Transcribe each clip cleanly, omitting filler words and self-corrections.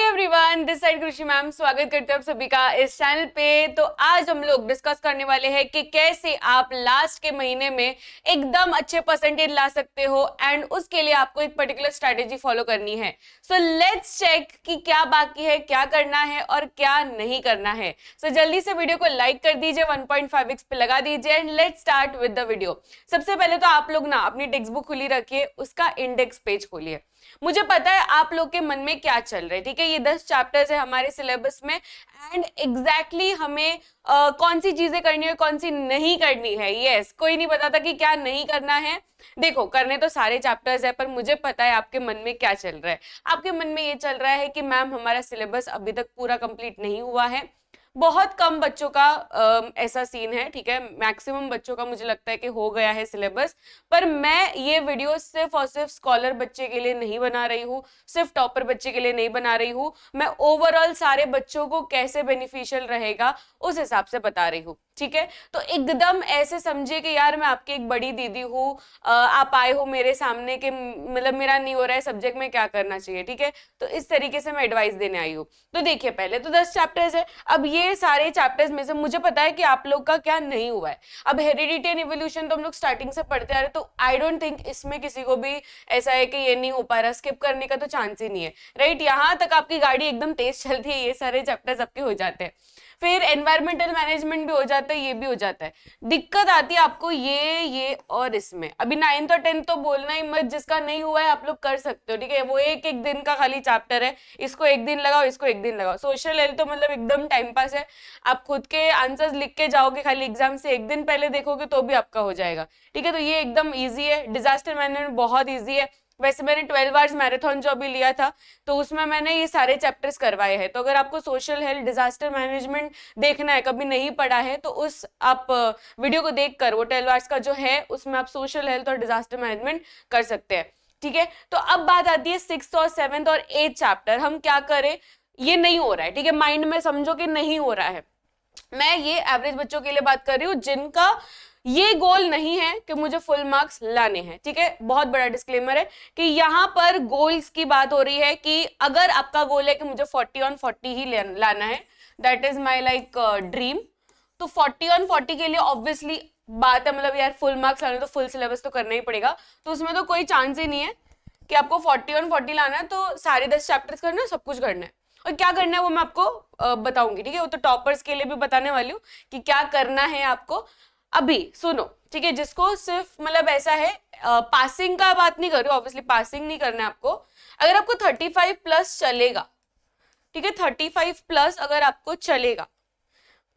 Everyone, this side कृषि ma'am स्वागत करते हैं आप सभी का इस चैनल पे। तो आज हम लोग डिस्कस करने वाले हैं कि कैसे आप लास्ट के महीने में एकदम अच्छे परसेंटेज ला सकते हो एंड उसके लिए आपको एक पर्टिकुलर स्ट्रैटेजी फॉलो करनी है। सो लेट्स चेक कि क्या बाकी है, क्या करना है और क्या नहीं करना है। सो जल्दी से वीडियो को लाइक कर दीजिए, 1.5x पे लगा दीजिए and let's start with the video. सबसे पहले तो आप लोग ना अपनी टेक्स्ट बुक खुली रखिए, उसका इंडेक्स पेज खोलिए। मुझे पता है आप लोग के मन में क्या चल रहा है, ठीक है। ये 10 चैप्टर्स है हमारे सिलेबस में एंड एग्जैक्टली हमें कौन सी चीजें करनी है, कौन सी नहीं करनी है। यस, कोई नहीं बताता कि क्या नहीं करना है। देखो, करने तो सारे चैप्टर्स है, पर मुझे पता है आपके मन में क्या चल रहा है। आपके मन में ये चल रहा है कि मैम हमारा सिलेबस अभी तक पूरा कंप्लीट नहीं हुआ है। बहुत कम बच्चों का ऐसा सीन है, ठीक है। मैक्सिमम बच्चों का मुझे लगता है कि हो गया है सिलेबस। पर मैं ये वीडियो सिर्फ और सिर्फ स्कॉलर बच्चे के लिए नहीं बना रही हूँ, सिर्फ टॉपर बच्चे के लिए नहीं बना रही हूँ। मैं ओवरऑल सारे बच्चों को कैसे बेनिफिशियल रहेगा उस हिसाब से बता रही हूँ, ठीक है। तो एकदम ऐसे समझिए कि यार मैं आपकी एक बड़ी दीदी हूँ, आप आए हो मेरे सामने के मतलब मेरा नहीं हो रहा है सब्जेक्ट में, क्या करना चाहिए, ठीक है। तो इस तरीके से मैं एडवाइस देने आई हूँ। तो देखिए, पहले तो 10 चैप्टर्स है। अब ये सारे चैप्टर्स में से मुझे पता है कि आप लोग का क्या नहीं हुआ है। अब हेरिडिटी एंड इवोल्यूशन तो हम लोग स्टार्टिंग से पढ़ते आ रहे, तो आई डोंट थिंक इसमें किसी को भी ऐसा है कि ये नहीं हो पा रहा, स्किप करने का तो चांस ही नहीं है, राइट। यहां तक आपकी गाड़ी एकदम तेज चलती है, ये सारे चैप्टर्स आपके हो जाते हैं। फिर एनवायरमेंटल मैनेजमेंट भी हो जाता है, ये भी हो जाता है। दिक्कत आती है आपको ये और इसमें। अभी 9th और 10th तो बोलना ही मत, जिसका नहीं हुआ है आप लोग कर सकते हो, ठीक है। वो एक एक दिन का खाली चैप्टर है, इसको एक दिन लगाओ, इसको एक दिन लगाओ। सोशल हेल्थ तो मतलब एकदम टाइम पास है, आप खुद के आंसर्स लिख के जाओगे, खाली एग्जाम से एक दिन पहले देखोगे तो भी आपका हो जाएगा, ठीक है। तो ये एकदम ईजी है। डिजास्टर मैनेजमेंट बहुत ईजी है। वैसे मैंने 12 आवर्स मैराथन जो अभी लिया था, तो उसमें मैंने ये सारे चैप्टर्स करवाए हैं। तो अगर आपको सोशल हेल्थ, डिजास्टर मैनेजमेंट देखना है, कभी नहीं पढ़ा है, तो उस आप वीडियो को देखकर वो 12 आवर्स का जो है उसमें आप सोशल हेल्थ और डिजास्टर मैनेजमेंट कर सकते हैं, ठीक है। तो अब बात आती है 6th और 7th और 8th चैप्टर, हम क्या करें। ये नहीं हो रहा है, ठीक है, माइंड में समझो कि नहीं हो रहा है। मैं ये एवरेज बच्चों के लिए बात कर रही हूँ जिनका ये गोल नहीं है कि मुझे फुल मार्क्स लाने हैं, ठीक है। बहुत बड़ा डिस्क्लेमर है कि यहाँ पर गोल्स की बात हो रही है कि अगर आपका गोल है कि मुझे 40 on 40 ही लाना है, that is my like dream, तो 40 on 40 के लिए ऑब्वियसली बात है, मतलब यार फुल मार्क्स लाने तो फुल सिलेबस तो करना ही पड़ेगा। तो उसमें तो कोई चांस ही नहीं है कि आपको 40 on 40 लाना है, तो सारे 10 चैप्टर्स करना है, सब कुछ करना है। और क्या करना है वो मैं आपको बताऊंगी, ठीक है। वो तो टॉपर्स के लिए भी बताने वाली हूँ कि क्या करना है आपको। अभी सुनो, ठीक है। जिसको सिर्फ मतलब ऐसा है, पासिंग का बात नहीं कर रही हूँ, ऑब्वियसली पासिंग नहीं करना है आपको। अगर आपको 35 प्लस चलेगा, ठीक है, 35 प्लस अगर आपको चलेगा,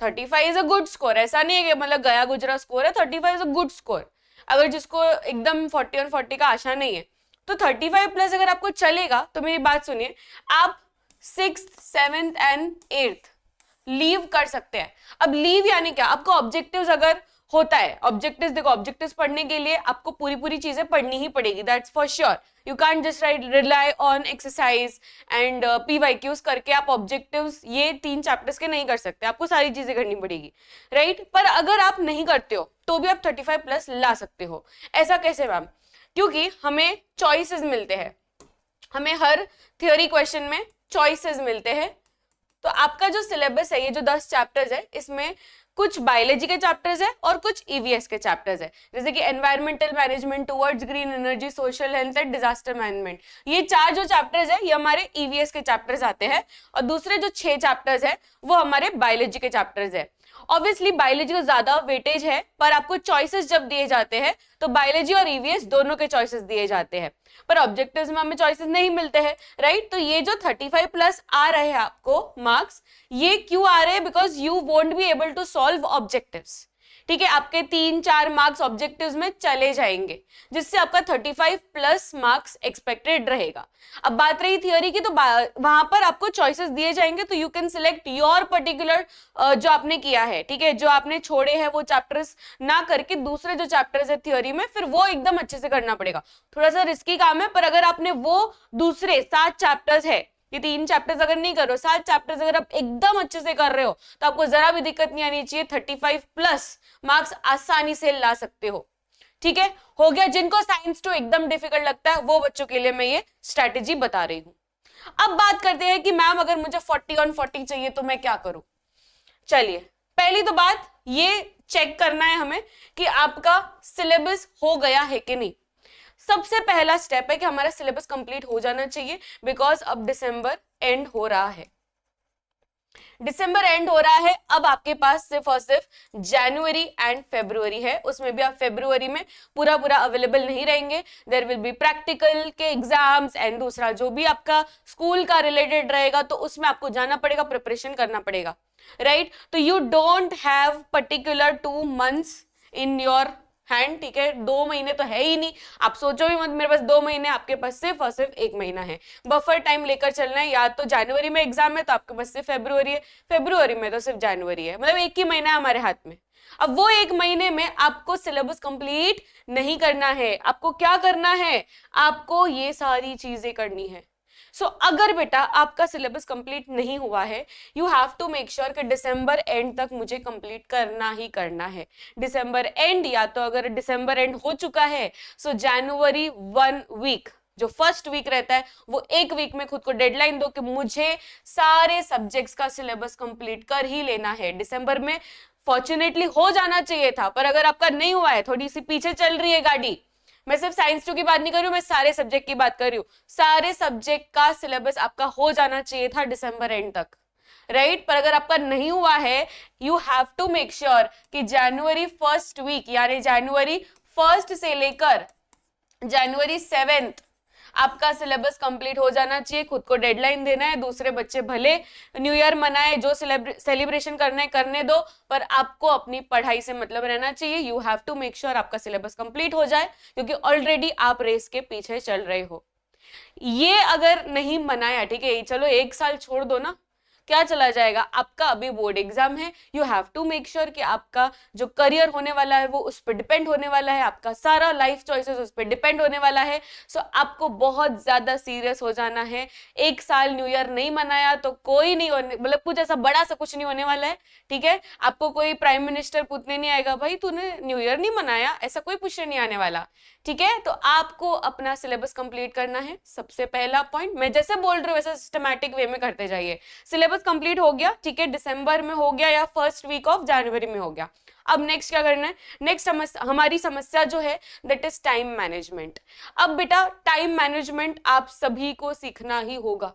35 इज अ गुड स्कोर। ऐसा नहीं है कि मतलब गया गुजरा स्कोर है, 35 इज अ गुड स्कोर। अगर जिसको एकदम 40 और 40 का आशा नहीं है, तो 35 प्लस अगर आपको चलेगा, तो मेरी बात सुनिए, आप 6th 7th and 8th leave कर सकते हैं। अब लीव यानी क्या, आपको ऑब्जेक्टिव्स अगर होता है, ऑब्जेक्टिव्स देखो, ऑब्जेक्टिव्स पढ़ने के लिए आपको पूरी पूरी चीजें पढ़नी ही पड़ेगी, that's for sure. You can just right rely on exercise and PYQs करके आप ऑब्जेक्टिव्स ये 3 चैप्टर्स के नहीं कर सकते, आपको सारी चीजें करनी पड़ेगी, राइट। पर अगर आप नहीं करते हो तो भी आप 35 प्लस ला सकते हो। ऐसा कैसे मैम? क्योंकि हमें चॉइसेस मिलते हैं, हमें हर थियोरी क्वेश्चन में चॉइसेस मिलते हैं। तो आपका जो सिलेबस है, ये जो 10 चैप्टर्स है, इसमें कुछ बायोलॉजी के चैप्टर्स है और कुछ EVS के चैप्टर्स है, जैसे कि environmental management towards green energy, social health and disaster management. ये 4 जो चैप्टर्स है ये हमारे EVS के चैप्टर्स आते हैं, और दूसरे जो 6 चैप्टर्स है वो हमारे बायोलॉजी के चैप्टर्स है। ऑब्वियसली बायोलॉजी को ज्यादा वेटेज है, पर आपको चॉइसेस जब दिए जाते हैं तो बायोलॉजी और EVS दोनों के चॉइसेस दिए जाते हैं, पर ऑब्जेक्टिव्स में हमें चॉइसेस नहीं मिलते हैं, राइट। तो ये जो 35 प्लस आ रहे हैं आपको मार्क्स, ये क्यों आ रहे हैं? Because you won't be able to solve objectives, ठीक है। आपके 3-4 मार्क्स ऑब्जेक्टिव्स में चले जाएंगे, जिससे आपका 35 प्लस मार्क्स एक्सपेक्टेड रहेगा। अब बात रही थियोरी की, तो वहां पर आपको चॉइसेस दिए जाएंगे, तो you can select your particular जो आपने किया है, ठीक है। जो आपने छोड़े हैं वो चैप्टर्स ना करके दूसरे जो चैप्टर्स है थियोरी में, फिर वो एकदम अच्छे से करना पड़ेगा। थोड़ा सा रिस्की काम है, पर अगर आपने वो दूसरे 7 चैप्टर्स है, ये 3 चैप्टर्स अगर नहीं करो, 7 चैप्टर्स अगर आप एकदम अच्छे से कर रहे हो, तो आपको जरा भी दिक्कत नहीं आनी चाहिए, 35 प्लस मार्क्स आसानी से ला सकते हो, ठीक है। हो गया। जिनको साइंस 2 एकदम डिफिकल्ट लगता है वो बच्चों के लिए मैं ये स्ट्रैटेजी बता रही हूँ। अब बात करते हैं कि मैम अगर मुझे 40 on 40 चाहिए तो मैं क्या करूं। चलिए, पहली तो बात ये चेक करना है हमें कि आपका सिलेबस हो गया है कि नहीं। सबसे पहला स्टेप है कि हमारा सिलेबस कंप्लीट हो जाना चाहिए, बिकॉज अब दिसंबर एंड हो रहा है। दिसंबर एंड हो रहा है, अब आपके पास सिर्फ और सिर्फ जनवरी एंड फेब्रुवरी है। उसमें भी आप फेब्रुवरी में पूरा पूरा अवेलेबल नहीं रहेंगे। देयर विल बी प्रैक्टिकल के एग्जाम्स एंड दूसरा जो भी आपका स्कूल का रिलेटेड रहेगा, तो उसमें आपको जाना पड़ेगा, प्रिपरेशन करना पड़ेगा, राइट। तो you don't have particular 2 months in your hand, ठीक है। 2 महीने तो है ही नहीं, आप सोचो भी मत मेरे पास 2 महीने, आपके पास सिर्फ और सिर्फ 1 महीना है। बफर टाइम लेकर चलना है, या तो जनवरी में एग्जाम है तो आपके पास सिर्फ फेब्रुवरी है, फेब्रुवरी में तो सिर्फ जनवरी है, मतलब 1 ही महीना है हमारे हाथ में। अब वो 1 महीने में आपको सिलेबस कंप्लीट नहीं करना है, आपको क्या करना है, आपको ये सारी चीजें करनी है। सो अगर बेटा आपका सिलेबस कंप्लीट नहीं हुआ है, you have to make sure कि दिसंबर एंड तक मुझे कंप्लीट करना ही करना है। दिसंबर एंड, या तो अगर दिसंबर एंड हो चुका है सो जनवरी 1 वीक, जो फर्स्ट वीक रहता है, वो 1 वीक में खुद को डेडलाइन दो कि मुझे सारे सब्जेक्ट्स का सिलेबस कंप्लीट कर ही लेना है। दिसंबर में फॉर्चुनेटली हो जाना चाहिए था, पर अगर आपका नहीं हुआ है, थोड़ी सी पीछे चल रही है गाड़ी, मैं सिर्फ साइंस 2 की बात नहीं कर रही हूं, मैं सारे सब्जेक्ट की बात कर रही हूं, सारे सब्जेक्ट का सिलेबस आपका हो जाना चाहिए था दिसंबर एंड तक, राइट। पर अगर आपका नहीं हुआ है, you have to make sure कि जनवरी फर्स्ट वीक, यानी जनवरी 1 से लेकर जनवरी 7 आपका सिलेबस कंप्लीट हो जाना चाहिए। खुद को डेडलाइन देना है, दूसरे बच्चे भले न्यू ईयर मनाए, जो सेलिब्रेशन करना है करने दो, पर आपको अपनी पढ़ाई से मतलब रहना चाहिए। You have to make sure आपका सिलेबस कंप्लीट हो जाए, क्योंकि ऑलरेडी आप रेस के पीछे चल रहे हो। ये अगर नहीं मनाया, ठीक है, चलो 1 साल छोड़ दो ना, क्या चला जाएगा, आपका अभी बोर्ड एग्जाम है। You have to make sure कि आपका जो करियर होने वाला है वो उस पर डिपेंड होने वाला है, आपका सारा लाइफ चॉइसेस उस पर डिपेंड होने वाला है। सो आपको बहुत ज्यादा सीरियस हो जाना है। 1 साल न्यू ईयर नहीं मनाया तो कोई नहीं होने, मतलब कुछ ऐसा बड़ा सा कुछ नहीं होने वाला है, ठीक है। आपको कोई प्राइम मिनिस्टर पूछने नहीं आएगा, भाई तूने न्यू ईयर नहीं मनाया, ऐसा कोई पूछने नहीं आने वाला, ठीक है। तो आपको अपना सिलेबस कंप्लीट करना है, सबसे पहला पॉइंट। मैं जैसे बोल रही हूँ वैसे सिस्टमैटिक वे में करते जाइए। सिलेबस कंप्लीट हो गया, ठीक है, दिसंबर में हो गया या फर्स्ट वीक ऑफ जनवरी में हो गया। अब नेक्स्ट क्या करना है, नेक्स्ट हमारी समस्या जो है दैट इज टाइम मैनेजमेंट। अब बेटा टाइम मैनेजमेंट आप सभी को सीखना ही होगा।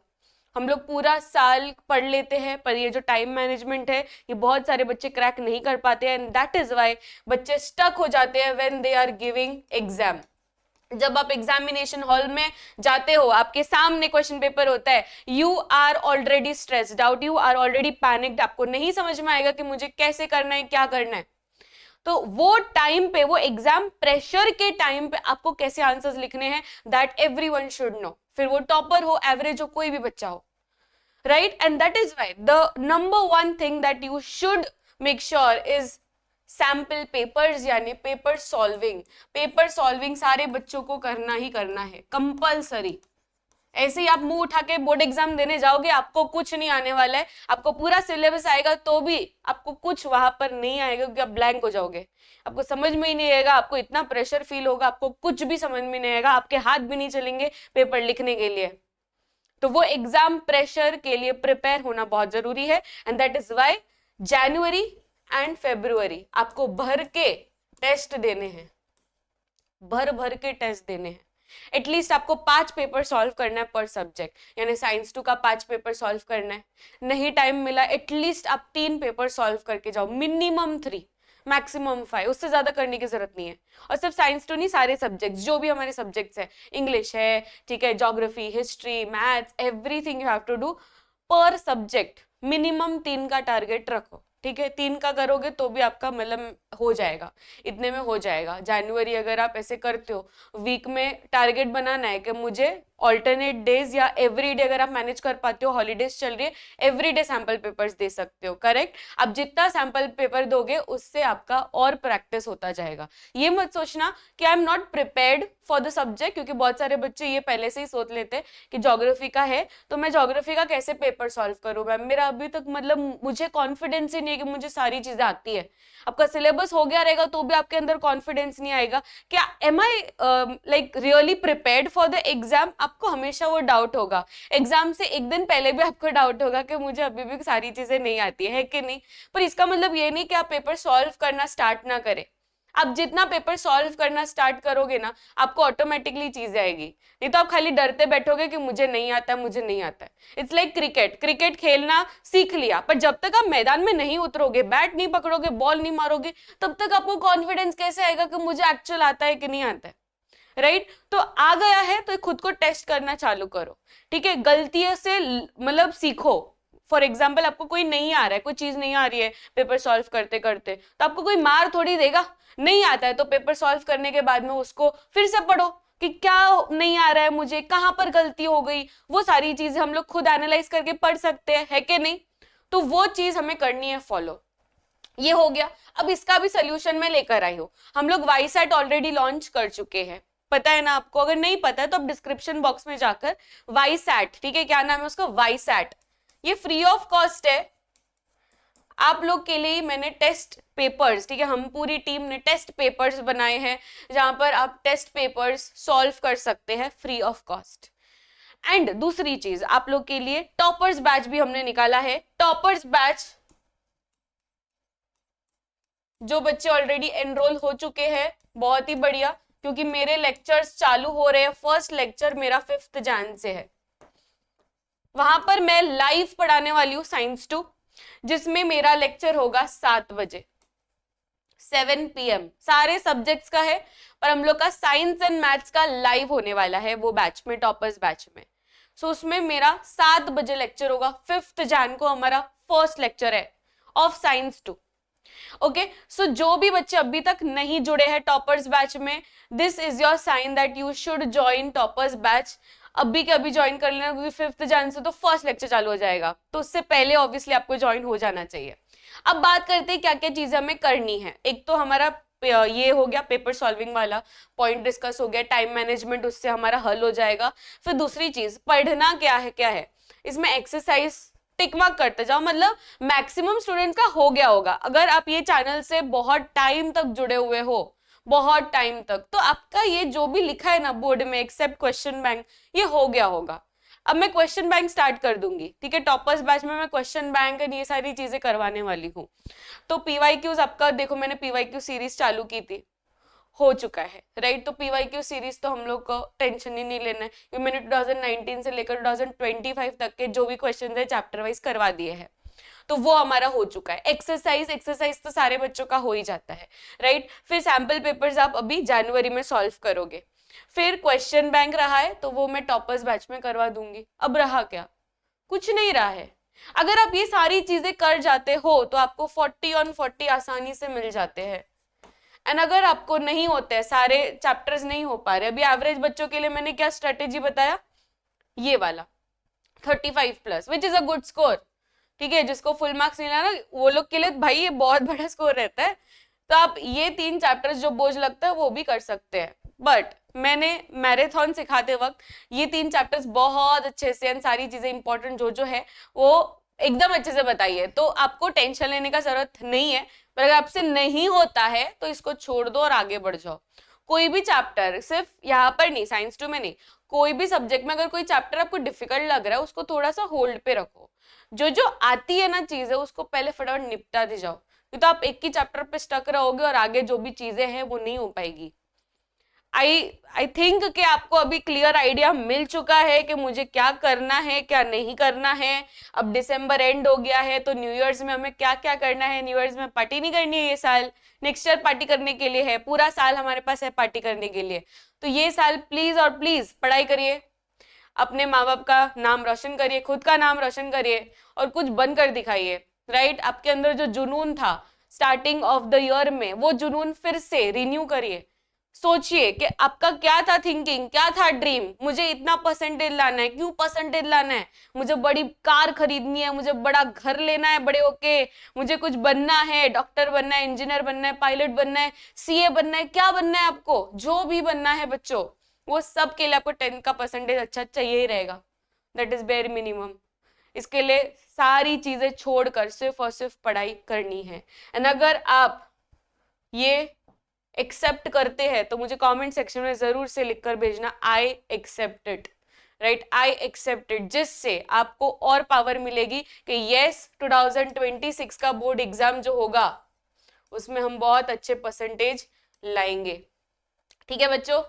हम लोग पूरा साल पढ़ लेते हैं, पर ये जो टाइम मैनेजमेंट है ये बहुत सारे बच्चे क्रैक नहीं कर पाते हैं, एंड दैट इज व्हाई बच्चे स्टक हो जाते हैं when they are giving exam. जब आप एग्जामिनेशन हॉल में जाते हो, आपके सामने क्वेश्चन पेपर होता है, you are already stressed out, you are already panicked, आपको नहीं समझ में आएगा कि मुझे कैसे करना है, क्या करना है। तो वो टाइम पे, वो एग्जाम प्रेशर के टाइम पे आपको कैसे आंसर्स लिखने हैं, दैट एवरीवन शुड नो। फिर वो टॉपर हो, एवरेज हो, कोई भी बच्चा हो, right. And that is why the number 1 thing that you should make sure is sample papers, यानी पेपर सॉल्विंग। पेपर सॉल्विंग सारे बच्चों को करना ही करना है, कंपलसरी। ऐसे ही आप मुंह उठा के बोर्ड एग्जाम देने जाओगे, आपको कुछ नहीं आने वाला है। आपको पूरा सिलेबस आएगा तो भी आपको कुछ वहां पर नहीं आएगा, क्योंकि आप ब्लैंक हो जाओगे, आपको समझ में ही नहीं आएगा, आपको इतना प्रेशर फील होगा, आपको कुछ भी समझ में नहीं आएगा, आपके हाथ भी नहीं चलेंगे पेपर लिखने के लिए। तो वो एग्जाम प्रेशर के लिए प्रिपेयर होना बहुत जरूरी है, and that is why January and February आपको भर के टेस्ट देने हैं, भर भर के टेस्ट देने हैं। एटलीस्ट आपको 5 पेपर सॉल्व करना है पर सब्जेक्ट, यानी साइंस 2 का 5 पेपर सॉल्व करना है। नहीं टाइम मिला, एटलीस्ट आप 3 पेपर सॉल्व करके जाओ, मिनिमम 3, मैक्सिमम 5, उससे ज्यादा करने की जरूरत नहीं है। और सिर्फ साइंस 2 नहीं, सारे सब्जेक्ट्स जो भी हमारे सब्जेक्ट्स है, इंग्लिश है, ठीक है, geography, history, maths, everything you have to do per subject minimum 3 का टारगेट रखो, ठीक है। 3 का करोगे तो भी आपका मतलब हो जाएगा, इतने में हो जाएगा। जनवरी अगर आप ऐसे करते हो, वीक में टारगेट बनाना है कि मुझे ऑल्टरनेट डेज या एवरी डे, अगर आप मैनेज कर पाते हो, हॉलीडेज चल रही है, एवरी डे सैंपल पेपर्स दे सकते हो, करेक्ट। अब जितना सैंपल पेपर दोगे उससे आपका और प्रैक्टिस होता जाएगा। ये मत सोचना कि I am not prepared for the subject, क्योंकि बहुत सारे बच्चे ये पहले से ही सोच लेते हैं कि ज्योग्राफी का है तो मैं ज्योग्राफी का कैसे पेपर सॉल्व करूं, मैम मेरा अभी तक मतलब मुझे कॉन्फिडेंस ही नहीं है कि मुझे सारी चीजें आती है। आपका सिलेबस हो गया रहेगा तो भी आपके अंदर कॉन्फिडेंस नहीं आएगा। क्या am I like really prepared for the exam, आपको हमेशा वो डाउट होगा। एग्जाम से एक दिन पहले भी आपको डाउट होगा कि मुझे अभी भी सारी चीजें नहीं आती है कि नहीं। पर इसका मतलब ये नहीं कि आप पेपर सॉल्व करना स्टार्ट ना करें। आप जितना पेपर सॉल्व करना स्टार्ट करोगे ना, आपको ऑटोमेटिकली चीजें आएगी। नहीं तो आप खाली डरते बैठोगे कि मुझे नहीं आता है, मुझे नहीं आता है। इट्स लाइक क्रिकेट, क्रिकेट खेलना सीख लिया, पर जब तक आप मैदान में नहीं उतरोगे, बैट नहीं पकड़ोगे, बॉल नहीं मारोगे, तब तक आपको कॉन्फिडेंस कैसे आएगा कि मुझे एक्चुअल आता है कि नहीं आता है, राइट? तो आ गया है तो खुद को टेस्ट करना चालू करो, ठीक है? गलतियों से मतलब सीखो। फॉर एग्जाम्पल आपको कोई नहीं आ रहा है, कोई चीज नहीं आ रही है पेपर सॉल्व करते करते, तो आपको कोई मार थोड़ी देगा। नहीं आता है तो पेपर सॉल्व करने के बाद में उसको फिर से पढ़ो कि क्या नहीं आ रहा है मुझे, कहां पर गलती हो गई, वो सारी चीजें हम लोग खुद एनालाइज करके पढ़ सकते हैं, है कि नहीं? तो वो चीज हमें करनी है फॉलो। ये हो गया। अब इसका भी सोल्यूशन मैं लेकर आई हूं। हम लोग वाईसैट ऑलरेडी लॉन्च कर चुके हैं, पता है ना आपको? अगर नहीं पता है तो आप डिस्क्रिप्शन बॉक्स में जाकर वाईसैट, ठीक है, क्या नाम है उसका, वाईसैट, ये फ्री ऑफ कॉस्ट है आप लोग के लिए। मैंने टेस्ट पेपर्स, ठीक है, हम पूरी टीम ने टेस्ट पेपर्स बनाए हैं जहां पर आप टेस्ट पेपर्स सॉल्व कर सकते हैं फ्री ऑफ कॉस्ट। एंड दूसरी चीज आप लोग के लिए टॉपर्स बैच भी हमने निकाला है। टॉपर्स बैच जो बच्चे ऑलरेडी एनरोल हो चुके हैं, बहुत ही बढ़िया, क्योंकि मेरे लेक्चर्स चालू हो रहे हैं। फर्स्ट लेक्चर मेरा 5 जैन से है, वहां पर मैं लाइव पढ़ाने वाली हूँ साइंस 2, जिसमें मेरा लेक्चर होगा 7 बजे 7 PM, सारे सब्जेक्ट्स का है, पर हम लोग का साइंस एंड मैथ्स का लाइव होने वाला है वो बैच में, टॉपर्स बैच में। सो उसमें मेरा 7 बजे लेक्चर होगा। 5 जैन को हमारा फर्स्ट लेक्चर है ऑफ साइंस 2। ओके, सो जो भी बच्चे अभी तक नहीं जुड़े हैं टॉपर्स बैच में, this is your sign that you should join toppers batch. अभी के अभी ज्वाइन कर लेना, क्योंकि 5 जैन से तो फर्स्ट लेक्चर चालू हो जाएगा, तो उससे पहले ऑब्वियसली आपको ज्वाइन हो जाना चाहिए। अब बात करते हैं क्या क्या चीजें हमें करनी है। एक तो हमारा ये हो गया पेपर सॉल्विंग वाला पॉइंट डिस्कस हो गया, टाइम मैनेजमेंट उससे हमारा हल हो जाएगा। फिर दूसरी चीज पढ़ना क्या है इसमें एक्सरसाइज टिक मार्क करते जाओ, मतलब मैक्सिमम स्टूडेंट्स का हो गया होगा। अगर आप ये चैनल से बहुत टाइम तक जुड़े हुए हो, बहुत टाइम तक, तो आपका ये जो भी लिखा है ना बोर्ड में एक्सेप्ट क्वेश्चन बैंक, ये हो गया होगा। अब मैं क्वेश्चन बैंक स्टार्ट कर दूंगी, ठीक है? टॉपर्स बैच में मैं क्वेश्चन बैंक एंड ये सारी चीजें करवाने वाली हूँ। तो पीवाईक्यूज आपका देखो, मैंने पीवाईक्यू सीरीज चालू की थी, हो चुका है, राइट? तो पीवाईक्यू सीरीज तो हम लोग को टेंशन ही नहीं लेना है, क्योंकि मैंने 2019 से लेकर 2025 तक के जो भी क्वेश्चन है चैप्टर वाइज करवा दिए हैं, तो वो हमारा हो चुका है। एक्सरसाइज तो सारे बच्चों का हो ही जाता है, राइट? फिर सैंपल पेपर्स आप अभी जनवरी में सॉल्व करोगे। फिर क्वेश्चन बैंक रहा है तो वो मैं टॉपर्स बैच में करवा दूंगी। अब रहा क्या? कुछ नहीं रहा है। अगर आप ये सारी चीजें कर जाते हो तो आपको 40 on 40 आसानी से मिल जाते हैं। एंड अगर आपको नहीं होते, सारे चैप्टर्स नहीं हो पा रहे, अभी एवरेज बच्चों के लिए मैंने क्या स्ट्रेटेजी बताया, ये वाला 35+ which is a good score, ठीक है? जिसको फुल मार्क्स नहीं लाना वो लोग के लिए भाई ये बहुत बड़ा स्कोर रहता है। तो आप ये 3 चैप्टर्स जो बोझ लगता है वो भी कर सकते हैं, बट मैंने मैराथन सिखाते वक्त ये 3 चैप्टर्स बहुत अच्छे से सारी चीजें इंपॉर्टेंट जो है वो एकदम अच्छे से बताई है, तो आपको टेंशन लेने का जरूरत नहीं है। पर अगर आपसे नहीं होता है तो इसको छोड़ दो और आगे बढ़ जाओ। कोई भी चैप्टर, सिर्फ यहाँ पर नहीं, साइंस 2 में नहीं, कोई भी सब्जेक्ट में अगर कोई चैप्टर आपको डिफिकल्ट लग रहा है उसको थोड़ा सा होल्ड पे रखो। जो आती है ना चीजें उसको पहले फटाफट निपटा दे जाओ, तो आप एक ही चैप्टर पे स्टक रहोगे और आगे जो भी चीजें हैं वो नहीं हो पाएगी। आई थिंक कि आपको अभी क्लियर आइडिया मिल चुका है कि मुझे क्या करना है क्या नहीं करना है। अब दिसंबर एंड हो गया है तो न्यू ईयर्स में हमें क्या क्या करना है। न्यू ईयर्स में पार्टी नहीं करनी है ये साल, नेक्स्ट ईयर पार्टी करने के लिए है, पूरा साल हमारे पास है पार्टी करने के लिए। तो ये साल प्लीज और प्लीज पढ़ाई करिए, अपने माँ बाप का नाम रोशन करिए, खुद का नाम रोशन करिए और कुछ बनकर दिखाइए, राइट? आपके अंदर जो जुनून था स्टार्टिंग ऑफ द ईयर में, वो जुनून फिर से रिन्यू करिए। सोचिए कि आपका क्या था थिंकिंग, क्या था ड्रीम, मुझे इतना परसेंटेज लाना है, क्यों परसेंटेज लाना है, मुझे बड़ी कार खरीदनी है, मुझे बड़ा घर लेना है बड़े होके, मुझे कुछ बनना है, डॉक्टर बनना है, इंजीनियर बनना है, पायलट बनना है, सीए बनना है, क्या बनना है आपको, जो भी बनना है बच्चों, वो सब के लिए आपको 10 का परसेंटेज अच्छा चाहिए ही रहेगा। That is bare minimum. इसके लिए सारी चीजें छोड़कर सिर्फ और सिर्फ पढ़ाई करनी है। एंड अगर आप ये एक्सेप्ट करते हैं तो मुझे कमेंट सेक्शन में जरूर से लिखकर भेजना I accept it, right, I accepted, जिससे आपको और पावर मिलेगी कि यस 2026 का बोर्ड एग्जाम जो होगा उसमें हम बहुत अच्छे परसेंटेज लाएंगे। ठीक है बच्चों,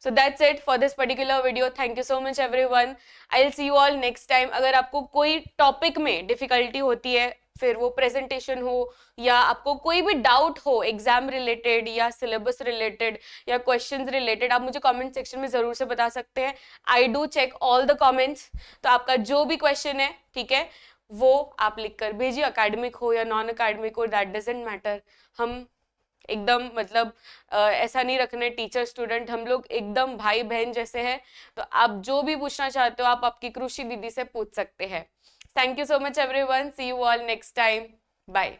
so that's it for this particular video. Thank you so much everyone. I'll see you all next time. अगर आपको कोई टॉपिक में डिफिकल्टी होती है, फिर वो प्रेजेंटेशन हो या आपको कोई भी डाउट हो एग्जाम रिलेटेड या सिलेबस रिलेटेड या क्वेश्चंस रिलेटेड, आप मुझे कमेंट सेक्शन में जरूर से बता सकते हैं। I do check all the comments, तो आपका जो भी क्वेश्चन है, ठीक है, वो आप लिख कर भेजिए, अकेडमिक हो या नॉन अकेडमिक हो, दैट डजेंट मैटर। हम एकदम मतलब ऐसा नहीं रखने टीचर स्टूडेंट, हम लोग एकदम भाई बहन जैसे हैं। तो आप जो भी पूछना चाहते हो आप आपकी कृषि दीदी से पूछ सकते हैं। Thank you so much everyone, see you all next time, bye.